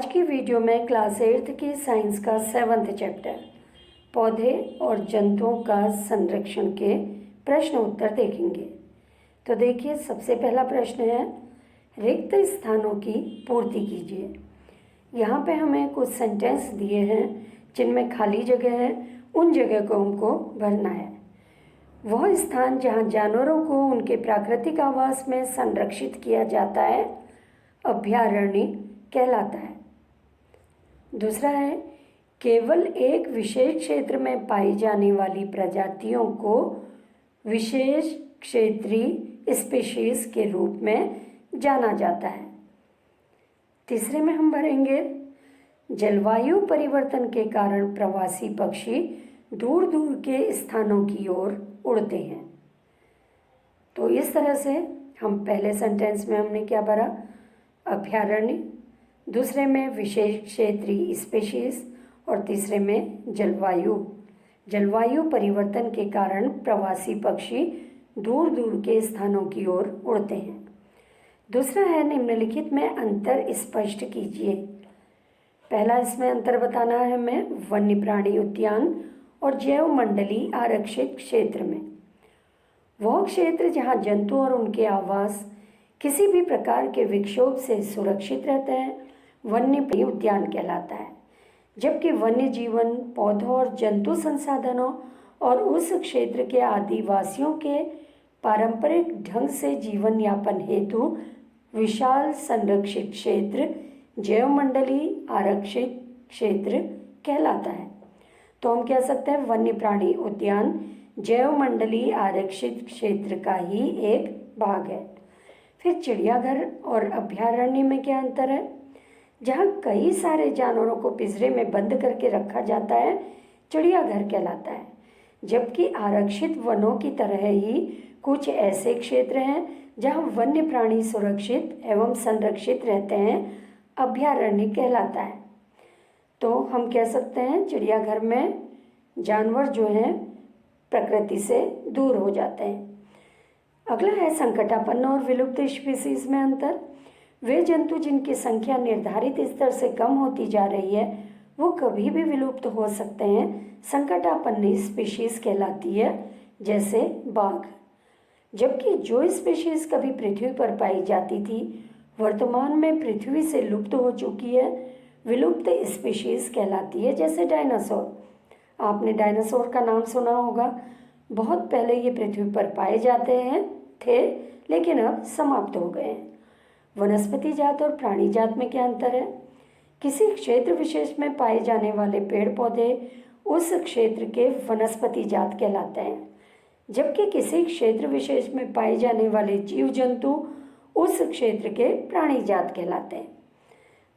आज की वीडियो में क्लास 8 की साइंस का 7th चैप्टर पौधे और जंतुओं का संरक्षण के प्रश्न उत्तर देखेंगे। तो देखिए, सबसे पहला प्रश्न है, रिक्त स्थानों की पूर्ति कीजिए। यहाँ पे हमें कुछ सेंटेंस दिए हैं जिनमें खाली जगह है, उन जगह को हमको भरना है। वह स्थान जहाँ जानवरों को उनके प्राकृतिक आवास में संरक्षित किया जाता है अभयारण्य कहलाता है। दूसरा है, केवल एक विशेष क्षेत्र में पाई जाने वाली प्रजातियों को विशेष क्षेत्रीय स्पीशीज के रूप में जाना जाता है। तीसरे में हम भरेंगे, जलवायु परिवर्तन के कारण प्रवासी पक्षी दूर दूर के स्थानों की ओर उड़ते हैं। तो इस तरह से हम पहले सेंटेंस में हमने क्या भरा, अभयारण्य, दूसरे में विशेष क्षेत्रीय स्पीशीज और तीसरे में जलवायु परिवर्तन के कारण प्रवासी पक्षी दूर दूर के स्थानों की ओर उड़ते हैं। दूसरा है, निम्नलिखित में अंतर स्पष्ट कीजिए। पहला इसमें अंतर बताना है हमें वन्य प्राणी उद्यान और जैव मंडलीय आरक्षित क्षेत्र में। वह क्षेत्र जहाँ जंतु और उनके आवास किसी भी प्रकार के विक्षोभ से सुरक्षित रहते हैं वन्य प्राणी उद्यान कहलाता है, जबकि वन्य जीवन, पौधों और जंतु संसाधनों और उस क्षेत्र के आदिवासियों के पारंपरिक ढंग से जीवन यापन हेतु विशाल संरक्षित क्षेत्र जैव मंडलीय आरक्षित क्षेत्र कहलाता है। तो हम कह सकते हैं वन्य प्राणी उद्यान जैव मंडलीय आरक्षित क्षेत्र का ही एक भाग है। फिर चिड़ियाघर और अभयारण्य में क्या अंतर है? जहाँ कई सारे जानवरों को पिंजरे में बंद करके रखा जाता है चिड़ियाघर कहलाता है, जबकि आरक्षित वनों की तरह ही कुछ ऐसे क्षेत्र हैं जहाँ वन्य प्राणी सुरक्षित एवं संरक्षित रहते हैं अभयारण्य कहलाता है। तो हम कह सकते हैं चिड़ियाघर में जानवर जो हैं प्रकृति से दूर हो जाते हैं। अगला है संकटापन्न और विलुप्त स्पीशीज में अंतर। वे जंतु जिनकी संख्या निर्धारित स्तर से कम होती जा रही है वो कभी भी विलुप्त हो सकते हैं, संकटापन्न स्पीशीज कहलाती है, जैसे बाघ। जबकि जो स्पीशीज कभी पृथ्वी पर पाई जाती थी वर्तमान में पृथ्वी से लुप्त हो चुकी है, विलुप्त स्पीशीज कहलाती है, जैसे डायनासोर। आपने डायनासोर का नाम सुना होगा। बहुत पहले ये पृथ्वी पर पाए जाते थे लेकिन अब समाप्त हो गए हैं। वनस्पति जात और प्राणी जात में क्या अंतर है? किसी क्षेत्र विशेष में पाए जाने वाले पेड़ पौधे उस क्षेत्र के वनस्पति जात कहलाते हैं, जबकि किसी क्षेत्र विशेष में पाए जाने वाले जीव जंतु उस क्षेत्र के प्राणी जात कहलाते हैं।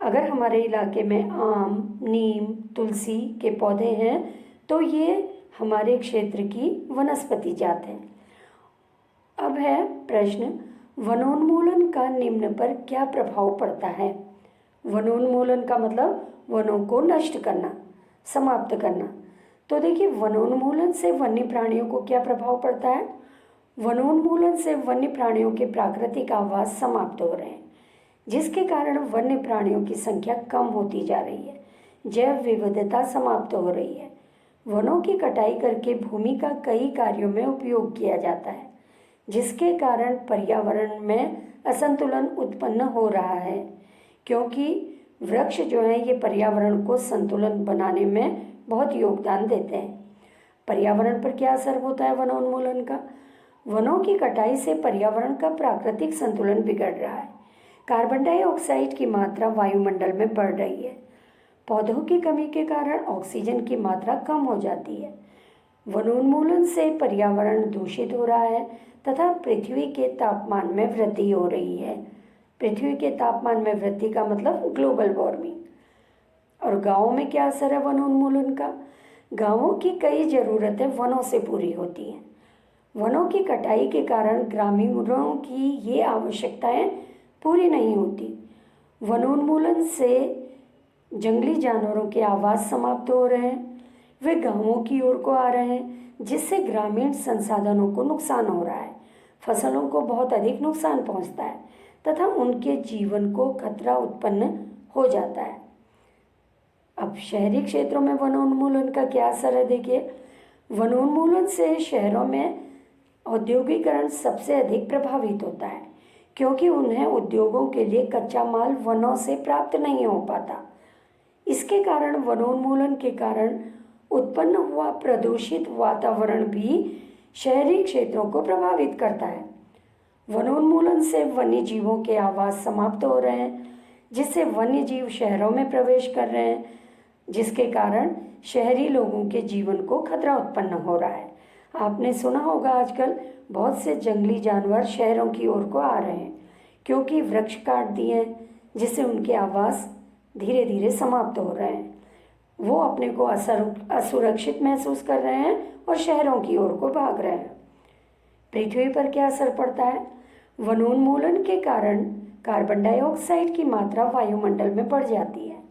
अगर हमारे इलाके में आम, नीम, तुलसी के पौधे हैं तो ये हमारे क्षेत्र की वनस्पति जात है। अब है प्रश्न, वनोन्मूलन का निम्न पर क्या प्रभाव पड़ता है? वनोन्मूलन का मतलब वनों को नष्ट करना, समाप्त करना। तो देखिए, वनोन्मूलन से वन्य प्राणियों को क्या प्रभाव पड़ता है? वनोन्मूलन से वन्य प्राणियों के प्राकृतिक आवास समाप्त हो रहे हैं, जिसके कारण वन्य प्राणियों की संख्या कम होती जा रही है, जैव विविधता समाप्त हो रही है। वनों की कटाई करके भूमि का कई कार्यों में उपयोग किया जाता है, जिसके कारण पर्यावरण में असंतुलन उत्पन्न हो रहा है, क्योंकि वृक्ष जो है ये पर्यावरण को संतुलन बनाने में बहुत योगदान देते हैं। पर्यावरण पर क्या असर होता है वनोन्मूलन का? वनों की कटाई से पर्यावरण का प्राकृतिक संतुलन बिगड़ रहा है। कार्बन डाइऑक्साइड की मात्रा वायुमंडल में बढ़ रही है। पौधों की कमी के कारण ऑक्सीजन की मात्रा कम हो जाती है। वनोन्मूलन से पर्यावरण दूषित हो रहा है तथा पृथ्वी के तापमान में वृद्धि हो रही है। पृथ्वी के तापमान में वृद्धि का मतलब ग्लोबल वार्मिंग। और गाँवों में क्या असर है वनोन्मूलन का? गाँवों की कई ज़रूरतें वनों से पूरी होती हैं। वनों की कटाई के कारण ग्रामीणों की ये आवश्यकताएं पूरी नहीं होती। वनोन्मूलन से जंगली जानवरों के आवास समाप्त हो रहे हैं, वे गांवों की ओर को आ रहे हैं, जिससे ग्रामीण संसाधनों को नुकसान हो रहा है। फसलों को बहुत अधिक नुकसान पहुंचता है तथा उनके जीवन को खतरा उत्पन्न हो जाता है। अब शहरी क्षेत्रों में वनोन्मूलन का क्या असर है, देखिए। वनोन्मूलन से शहरों में औद्योगिकरण सबसे अधिक प्रभावित होता है, क्योंकि उन्हें उद्योगों के लिए कच्चा माल वनों से प्राप्त नहीं हो पाता। इसके कारण वनोन्मूलन के कारण उत्पन्न हुआ प्रदूषित वातावरण भी शहरी क्षेत्रों को प्रभावित करता है। वनोन्मूलन से वन्य जीवों के आवास समाप्त हो रहे हैं, जिससे वन्य जीव शहरों में प्रवेश कर रहे हैं, जिसके कारण शहरी लोगों के जीवन को खतरा उत्पन्न हो रहा है। आपने सुना होगा आजकल बहुत से जंगली जानवर शहरों की ओर को आ रहे हैं, क्योंकि वृक्ष काट दिए हैं, जिससे उनके आवास धीरे धीरे समाप्त हो रहे हैं। वो अपने को असुरक्षित महसूस कर रहे हैं और शहरों की ओर को भाग रहे हैं। पृथ्वी पर क्या असर पड़ता है? वनोन्मूलन के कारण कार्बन डाइऑक्साइड की मात्रा वायुमंडल में बढ़ जाती है।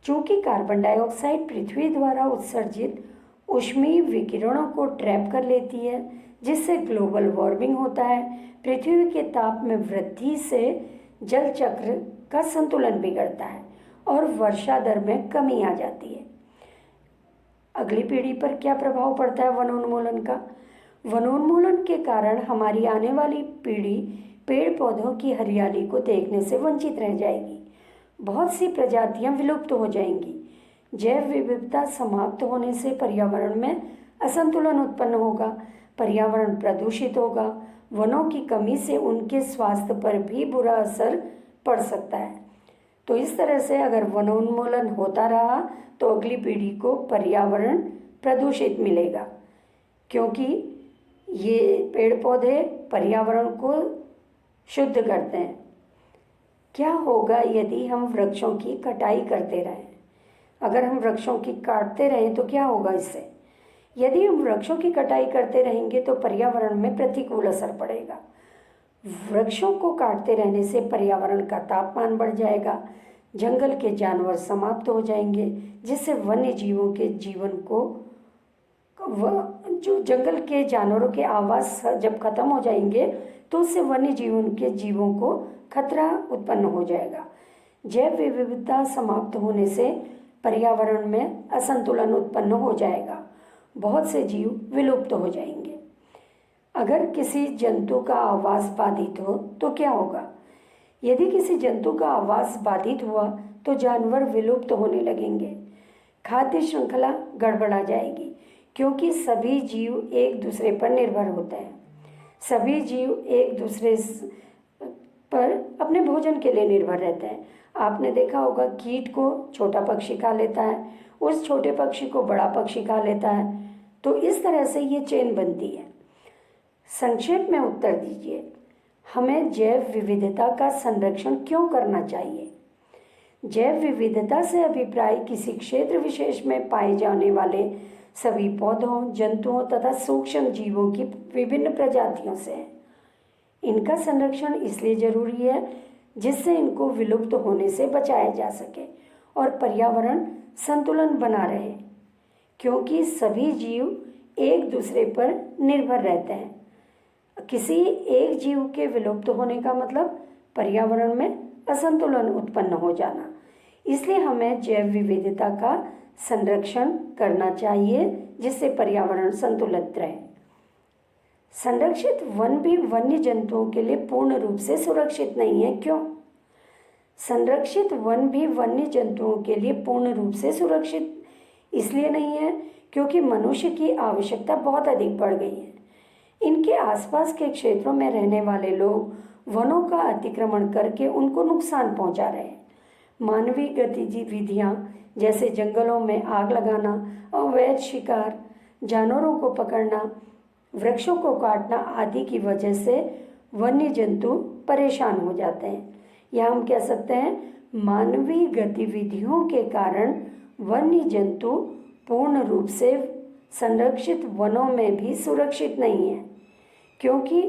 चूँकि कार्बन डाइऑक्साइड पृथ्वी द्वारा उत्सर्जित ऊष्मीय विकिरणों को ट्रैप कर लेती है, जिससे ग्लोबल वार्मिंग होता है। पृथ्वी के ताप में वृद्धि से जल चक्र का संतुलन बिगड़ता है और वर्षा दर में कमी आ जाती है। अगली पीढ़ी पर क्या प्रभाव पड़ता है वनोन्मूलन का? वनोन्मूलन के कारण हमारी आने वाली पीढ़ी पेड़ पौधों की हरियाली को देखने से वंचित रह जाएगी। बहुत सी प्रजातियां विलुप्त हो जाएंगी। जैव विविधता समाप्त होने से पर्यावरण में असंतुलन उत्पन्न होगा, पर्यावरण प्रदूषित होगा। वनों की कमी से उनके स्वास्थ्य पर भी बुरा असर पड़ सकता है। तो इस तरह से अगर वनोन्मूलन होता रहा तो अगली पीढ़ी को पर्यावरण प्रदूषित मिलेगा, क्योंकि ये पेड़ पौधे पर्यावरण को शुद्ध करते हैं। क्या होगा यदि हम वृक्षों की कटाई करते रहें? अगर हम वृक्षों की काटते रहें तो क्या होगा इससे? यदि हम वृक्षों की कटाई करते रहेंगे तो पर्यावरण में प्रतिकूल असर पड़ेगा। वृक्षों को काटते रहने से पर्यावरण का तापमान बढ़ जाएगा, जंगल के जानवर समाप्त हो जाएंगे, जिससे वन्य जीवों के जीवन को जो जंगल के जानवरों के आवास जब खत्म हो जाएंगे तो उससे वन्य जीवन के जीवों को खतरा उत्पन्न हो जाएगा। जैव विविधता समाप्त होने से पर्यावरण में असंतुलन उत्पन्न हो जाएगा, बहुत से जीव विलुप्त हो जाएंगे। अगर किसी जंतु का आवास बाधित हो तो क्या होगा? यदि किसी जंतु का आवास बाधित हुआ तो जानवर विलुप्त होने लगेंगे, खाद्य श्रृंखला गड़बड़ा जाएगी, क्योंकि सभी जीव एक दूसरे पर निर्भर होते हैं। सभी जीव एक दूसरे पर अपने भोजन के लिए निर्भर रहते हैं। आपने देखा होगा कीट को छोटा पक्षी खा लेता है, उस छोटे पक्षी को बड़ा पक्षी खा लेता है। तो इस तरह से ये चेन बनती है। संक्षेप में उत्तर दीजिए, हमें जैव विविधता का संरक्षण क्यों करना चाहिए? जैव विविधता से अभिप्राय किसी क्षेत्र विशेष में पाए जाने वाले सभी पौधों, जंतुओं तथा सूक्ष्म जीवों की विभिन्न प्रजातियों से है। इनका संरक्षण इसलिए जरूरी है जिससे इनको विलुप्त होने से बचाया जा सके और पर्यावरण संतुलन बना रहे, क्योंकि सभी जीव एक दूसरे पर निर्भर रहते हैं। किसी एक जीव के विलुप्त होने का मतलब पर्यावरण में असंतुलन उत्पन्न हो जाना। इसलिए हमें जैव विविधता का संरक्षण करना चाहिए, जिससे पर्यावरण संतुलित रहे। संरक्षित वन भी वन्य जंतुओं के लिए पूर्ण रूप से सुरक्षित नहीं है। क्यों? संरक्षित वन भी वन्य जंतुओं के लिए पूर्ण रूप से सुरक्षित इसलिए नहीं है क्योंकि मनुष्य की आवश्यकता बहुत अधिक बढ़ गई है। इनके आसपास के क्षेत्रों में रहने वाले लोग वनों का अतिक्रमण करके उनको नुकसान पहुंचा रहे हैं। मानवीय गतिविधियां जैसे जंगलों में आग लगाना, अवैध शिकार, जानवरों को पकड़ना, वृक्षों को काटना आदि की वजह से वन्य जंतु परेशान हो जाते हैं। या हम कह सकते हैं मानवीय गतिविधियों के कारण वन्य जंतु पूर्ण रूप से संरक्षित वनों में भी सुरक्षित नहीं है, क्योंकि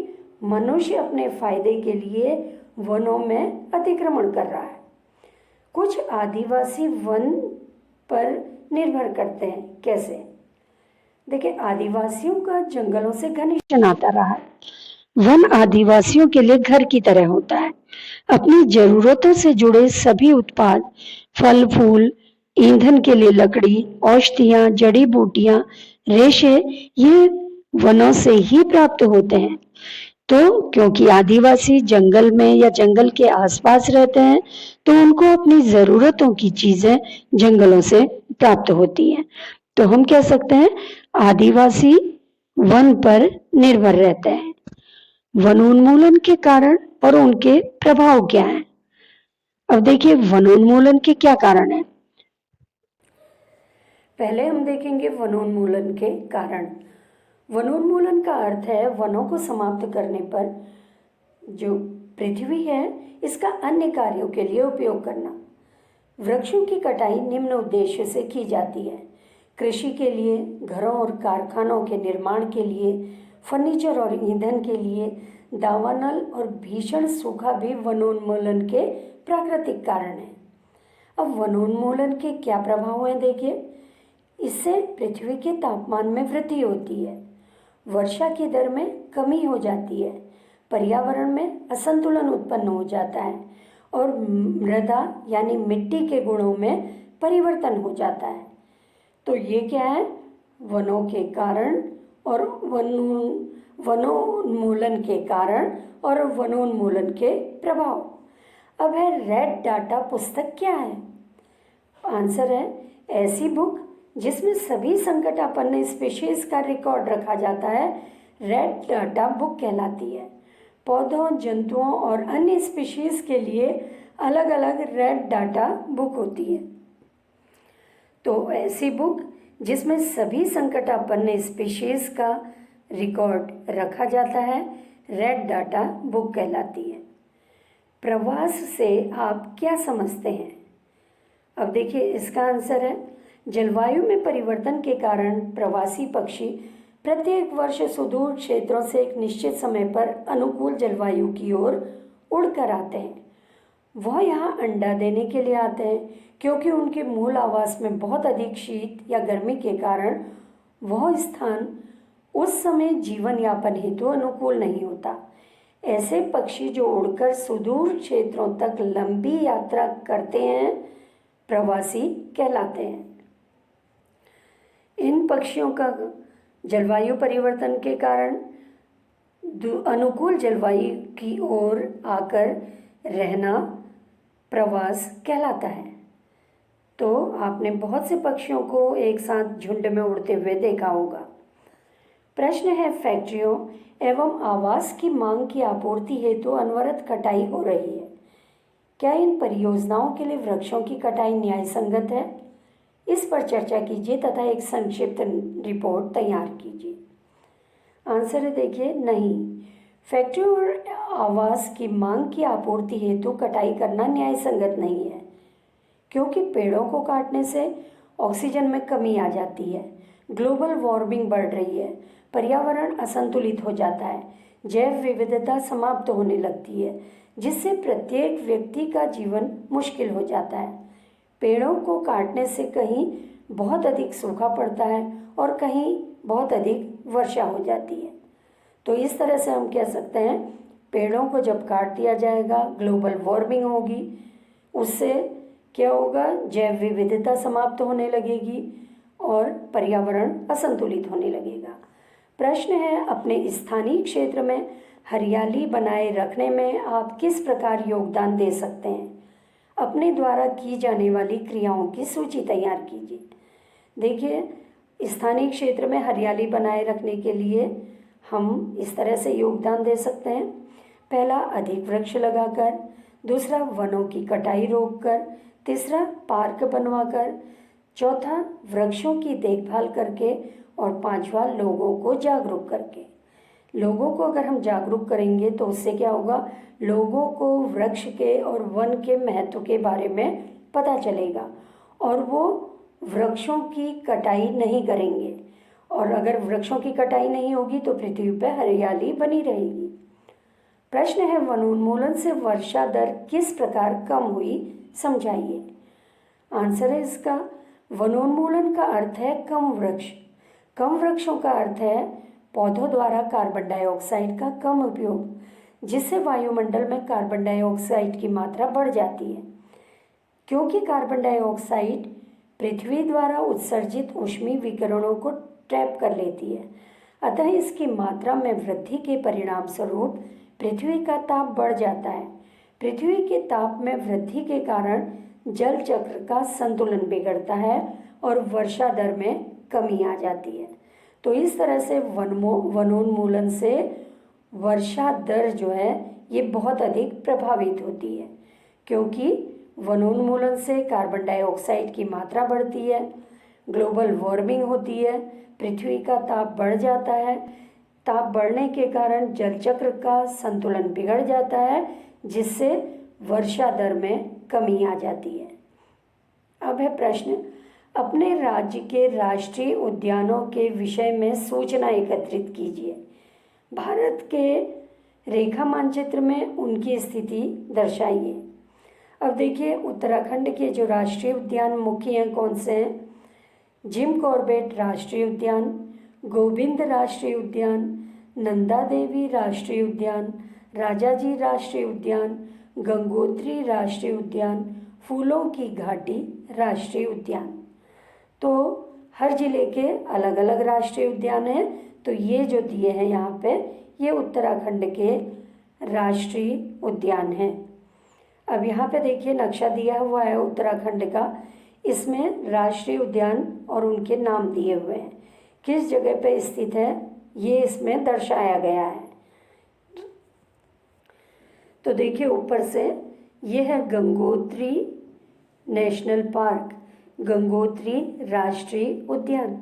मनुष्य अपने फायदे के लिए वनों में अतिक्रमण कर रहा है। कुछ आदिवासी वन पर निर्भर करते हैं। कैसे? देखिए, आदिवासियों का जंगलों से घनिष्ठ नाता रहा है। वन आदिवासियों के लिए घर की तरह होता है। अपनी जरूरतों से जुड़े सभी उत्पाद, फल फूल, ईंधन के लिए लकड़ी, औषधियां, जड़ी बूटियां, रेशे ये वनों से ही प्राप्त होते हैं। तो क्योंकि आदिवासी जंगल में या जंगल के आसपास रहते हैं, तो उनको अपनी जरूरतों की चीजें जंगलों से प्राप्त होती हैं। तो हम कह सकते हैं आदिवासी वन पर निर्भर रहते हैं। वनोन्मूलन के कारण और उनके प्रभाव क्या हैं? अब देखिए वनोन्मूलन के क्या कारण हैं। पहले हम देखेंगे वनोन्मूलन के कारण। वनोन्मूलन का अर्थ है वनों को समाप्त करने पर जो पृथ्वी है इसका अन्य कार्यों के लिए उपयोग करना। वृक्षों की कटाई निम्न उद्देश्य से की जाती है: कृषि के लिए, घरों और कारखानों के निर्माण के लिए, फर्नीचर और ईंधन के लिए। दावानल और भीषण सूखा भी वनोन्मूलन के प्राकृतिक कारण हैं। अब वनोन्मूलन के क्या प्रभाव हैं देखिए। इससे पृथ्वी के तापमान में वृद्धि होती है, वर्षा की दर में कमी हो जाती है, पर्यावरण में असंतुलन उत्पन्न हो जाता है और मृदा यानी मिट्टी के गुणों में परिवर्तन हो जाता है। तो ये क्या है? वनों के कारण और वनोन्मूलन के कारण और वनोन्मूलन के प्रभाव। अब है रेड डाटा पुस्तक क्या है? आंसर है ऐसी बुक जिसमें सभी संकटापन्न स्पीशीज का रिकॉर्ड रखा जाता है, रेड डाटा बुक कहलाती है। पौधों, जंतुओं और अन्य स्पीशीज के लिए अलग अलग रेड डाटा बुक होती है। तो ऐसी बुक जिसमें सभी संकटापन्न स्पीशीज का रिकॉर्ड रखा जाता है, रेड डाटा बुक कहलाती है। प्रवास से आप क्या समझते हैं? अब देखिए इसका आंसर है जलवायु में परिवर्तन के कारण प्रवासी पक्षी प्रत्येक वर्ष सुदूर क्षेत्रों से एक निश्चित समय पर अनुकूल जलवायु की ओर उड़कर आते हैं। वह यहाँ अंडा देने के लिए आते हैं क्योंकि उनके मूल आवास में बहुत अधिक शीत या गर्मी के कारण वह स्थान उस समय जीवन यापन हेतु अनुकूल नहीं होता। ऐसे पक्षी जो उड़कर सुदूर क्षेत्रों तक लंबी यात्रा करते हैं प्रवासी कहलाते हैं। इन पक्षियों का जलवायु परिवर्तन के कारण अनुकूल जलवायु की ओर आकर रहना प्रवास कहलाता है। तो आपने बहुत से पक्षियों को एक साथ झुंड में उड़ते हुए देखा होगा। प्रश्न है फैक्ट्रियों एवं आवास की मांग की आपूर्ति हेतु अनवरत कटाई हो रही है। क्या इन परियोजनाओं के लिए वृक्षों की कटाई न्याय संगत है? इस पर चर्चा कीजिए तथा एक संक्षिप्त रिपोर्ट तैयार कीजिए। आंसर है देखिए नहीं, फैक्ट्रियों और आवास की मांग की आपूर्ति हेतु कटाई करना न्याय संगत नहीं है, क्योंकि पेड़ों को काटने से ऑक्सीजन में कमी आ जाती है, ग्लोबल वार्मिंग बढ़ रही है, पर्यावरण असंतुलित हो जाता है, जैव विविधता समाप्त होने लगती है, जिससे प्रत्येक व्यक्ति का जीवन मुश्किल हो जाता है। पेड़ों को काटने से कहीं बहुत अधिक सूखा पड़ता है और कहीं बहुत अधिक वर्षा हो जाती है। तो इस तरह से हम कह सकते हैं पेड़ों को जब काट दिया जाएगा ग्लोबल वार्मिंग होगी, उससे क्या होगा? जैव विविधता समाप्त होने लगेगी और पर्यावरण असंतुलित होने लगेगा। प्रश्न है अपने स्थानीय क्षेत्र में हरियाली बनाए रखने में आप किस प्रकार योगदान दे सकते हैं? अपने द्वारा की जाने वाली क्रियाओं की सूची तैयार कीजिए। देखिए स्थानीय क्षेत्र में हरियाली बनाए रखने के लिए हम इस तरह से योगदान दे सकते हैं। पहला, अधिक वृक्ष लगाकर। दूसरा, वनों की कटाई रोककर। तीसरा, पार्क बनवाकर। चौथा, वृक्षों की देखभाल करके। और पांचवा, लोगों को जागरूक करके। लोगों को अगर हम जागरूक करेंगे तो उससे क्या होगा? लोगों को वृक्ष के और वन के महत्व के बारे में पता चलेगा और वो वृक्षों की कटाई नहीं करेंगे। और अगर वृक्षों की कटाई नहीं होगी तो पृथ्वी पर हरियाली बनी रहेगी। प्रश्न है वनोन्मूलन से वर्षा दर किस प्रकार कम हुई, समझाइए। आंसर है इसका वनोन्मूलन का अर्थ है कम वृक्ष। कम वृक्षों का अर्थ है पौधों द्वारा कार्बन डाइऑक्साइड का कम उपयोग, जिससे वायुमंडल में कार्बन डाइऑक्साइड की मात्रा बढ़ जाती है। क्योंकि कार्बन डाइऑक्साइड पृथ्वी द्वारा उत्सर्जित ऊष्मीय विकिरणों को ट्रैप कर लेती है। अतः इसकी मात्रा में वृद्धि के परिणाम स्वरूप पृथ्वी का ताप बढ़ जाता है। पृथ्वी के ताप में वृद्धि के कारण जल चक्र का संतुलन बिगड़ता है और वर्षा दर में कमी आ जाती है। तो इस तरह से वनोन्मूलन से वर्षा दर जो है ये बहुत अधिक प्रभावित होती है, क्योंकि वनोन्मूलन से कार्बन डाइऑक्साइड की मात्रा बढ़ती है, ग्लोबल वार्मिंग होती है, पृथ्वी का ताप बढ़ जाता है। ताप बढ़ने के कारण जल चक्र का संतुलन बिगड़ जाता है, जिससे वर्षा दर में कमी आ जाती है। अब है प्रश्न, अपने राज्य के राष्ट्रीय उद्यानों के विषय में सूचना एकत्रित कीजिए। भारत के रेखा मानचित्र में उनकी स्थिति दर्शाइए। अब देखिए, उत्तराखंड के जो राष्ट्रीय उद्यान मुख्य हैं कौन से हैं? जिम कॉर्बेट राष्ट्रीय उद्यान, गोविंद राष्ट्रीय उद्यान, नंदा देवी राष्ट्रीय उद्यान, राजाजी राष्ट्रीय उद्यान, गंगोत्री राष्ट्रीय उद्यान, फूलों की घाटी राष्ट्रीय उद्यान। तो हर जिले के अलग अलग राष्ट्रीय उद्यान हैं। तो ये जो दिए हैं यहाँ पे, ये उत्तराखंड के राष्ट्रीय उद्यान हैं। अब यहाँ पे देखिए नक्शा दिया हुआ है उत्तराखंड का, इसमें राष्ट्रीय उद्यान और उनके नाम दिए हुए हैं, किस जगह पे स्थित है ये इसमें दर्शाया गया है। तो देखिए ऊपर से ये है गंगोत्री नेशनल पार्क, गंगोत्री राष्ट्रीय उद्यान।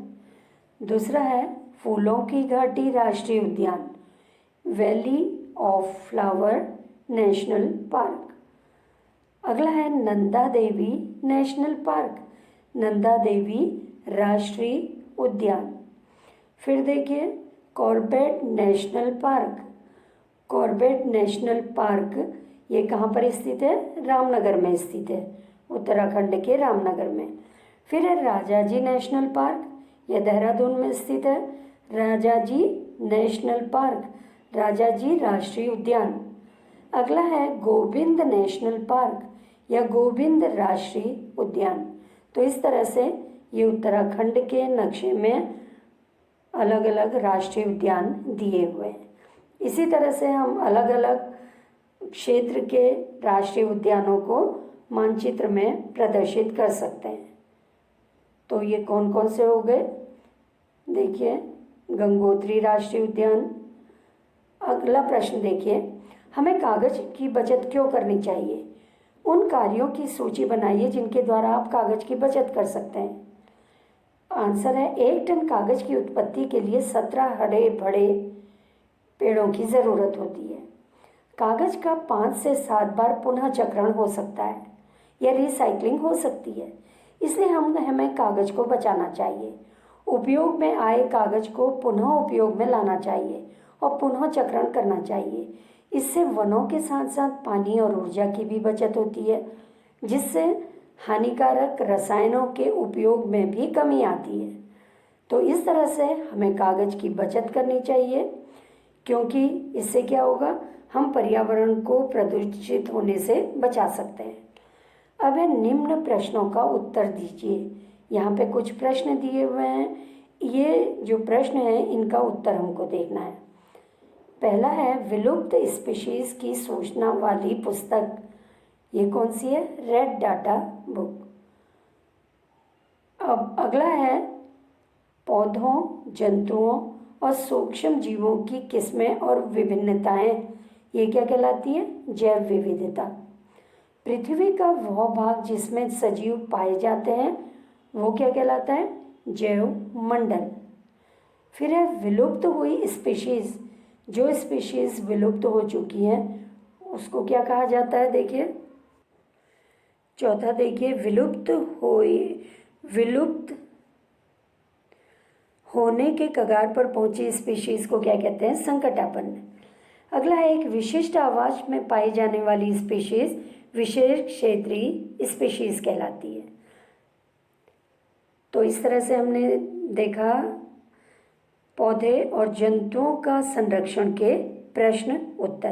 दूसरा है फूलों की घाटी राष्ट्रीय उद्यान, valley of flower national park. अगला है नंदा देवी नेशनल पार्क, नंदा देवी राष्ट्रीय उद्यान। फिर देखिए Corbett national park, Corbett national park ये कहाँ पर स्थित है? रामनगर में स्थित है, उत्तराखंड के रामनगर में। फिर है राजाजी नेशनल पार्क, यह देहरादून में स्थित है, राजाजी नेशनल पार्क, राजाजी राष्ट्रीय उद्यान। अगला है गोविंद नेशनल पार्क या गोविंद राष्ट्रीय उद्यान। तो इस तरह से ये उत्तराखंड के नक्शे में अलग अलग राष्ट्रीय उद्यान दिए हुए हैं। इसी तरह से हम अलग अलग क्षेत्र के राष्ट्रीय उद्यानों को मानचित्र में प्रदर्शित कर सकते हैं। तो ये कौन कौन से हो गए? देखिए गंगोत्री राष्ट्रीय उद्यान। अगला प्रश्न देखिए, हमें कागज की बचत क्यों करनी चाहिए? उन कार्यों की सूची बनाइए जिनके द्वारा आप कागज की बचत कर सकते हैं। आंसर है 1 टन कागज की उत्पत्ति के लिए 17 हरे भरे पेड़ों की ज़रूरत होती है। कागज का 5 से 7 बार पुनः चक्रण हो सकता है या रिसाइकलिंग हो सकती है, इसलिए हमें कागज को बचाना चाहिए। उपयोग में आए कागज को पुनः उपयोग में लाना चाहिए और पुनः चक्रण करना चाहिए। इससे वनों के साथ साथ पानी और ऊर्जा की भी बचत होती है, जिससे हानिकारक रसायनों के उपयोग में भी कमी आती है। तो इस तरह से हमें कागज की बचत करनी चाहिए, क्योंकि इससे क्या होगा, हम पर्यावरण को प्रदूषित होने से बचा सकते हैं। अब है निम्न प्रश्नों का उत्तर दीजिए। यहाँ पे कुछ प्रश्न दिए हुए हैं, ये जो प्रश्न है इनका उत्तर हमको देखना है। पहला है विलुप्त स्पीशीज की सूचना वाली पुस्तक, ये कौन सी है? Red data book. अब अगला है पौधों, जंतुओं और सूक्ष्म जीवों की किस्में और विभिन्नताएं, ये क्या कहलाती है? जैव विविधता। पृथ्वी का वह भाग जिसमें सजीव पाए जाते हैं वो क्या कहलाता है? जैव मंडल। फिर है विलुप्त हुई स्पीशीज, जो स्पीशीज विलुप्त हो चुकी हैं उसको क्या कहा जाता है? देखिए चौथा देखिए, विलुप्त होने के कगार पर पहुंची स्पीशीज को क्या कहते हैं? संकटापन्न। अगला है एक विशिष्ट आवास में पाई जाने वाली स्पीशीज विशेष क्षेत्रीय स्पीशीज कहलाती है। तो इस तरह से हमने देखा पौधे और जंतुओं का संरक्षण के प्रश्न उत्तर।